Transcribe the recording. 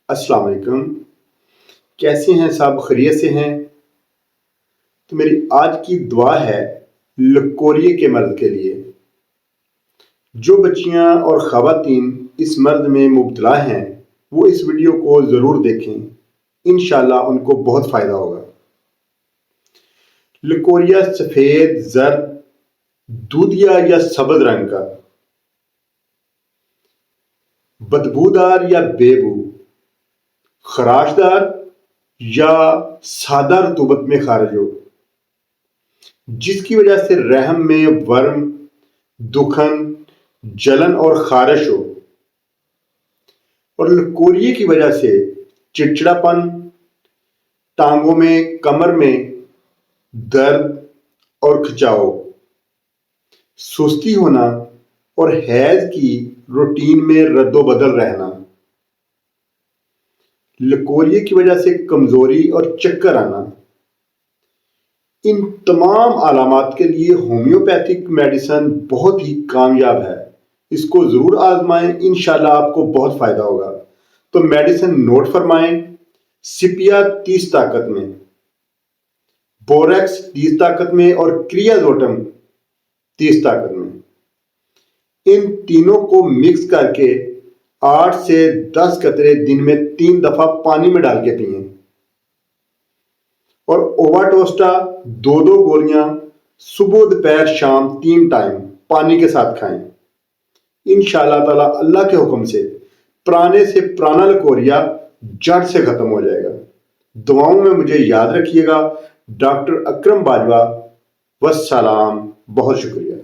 السلام علیکم، کیسے ہیں صاحب؟ خیریت سے ہیں؟ تو میری آج کی دعا ہے لکوریے کے مرض کے لیے۔ جو بچیاں اور خواتین اس مرض میں مبتلا ہیں وہ اس ویڈیو کو ضرور دیکھیں، انشاءاللہ ان کو بہت فائدہ ہوگا۔ لکوریا سفید، زرد، دودھیا یا سبز رنگ کا، بدبودار یا بے بو، خراشدار یا سادہ رطوبت میں خارج ہو، جس کی وجہ سے رحم میں ورم، دکھن، جلن اور خارش ہو، اور لکوریے کی وجہ سے چڑچڑا پن، ٹانگوں میں، کمر میں درد اور کھچاؤ، سستی ہونا اور حیض کی روٹین میں رد و بدل رہنا، لکوریے کی وجہ سے کمزوری اور چکر آنا۔ ان تمام علامات کے لیے ہومیوپیتھک میڈیسن بہت ہی کامیاب ہے، اس کو ضرور آزمائیں، انشاءاللہ آپ کو بہت فائدہ ہوگا۔ تو میڈیسن نوٹ فرمائیں: سپیا 30 طاقت میں، بوریکس 30 طاقت میں اور کریازوٹم 30 طاقت میں۔ ان تینوں کو مکس کر کے 8 سے 10 قطرے دن میں 3 دفعہ پانی میں ڈال کے پئیں، اور اوواٹوسٹا 2 گولیاں صبح، دوپہر، شام 3 ٹائم پانی کے ساتھ کھائیں۔ انشاءاللہ تعالیٰ اللہ کے حکم سے پرانے سے پرانا لکوریا جڑ سے ختم ہو جائے گا۔ دعاؤں میں مجھے یاد رکھیے گا۔ ڈاکٹر اکرم باجوہ، والسلام، بہت شکریہ۔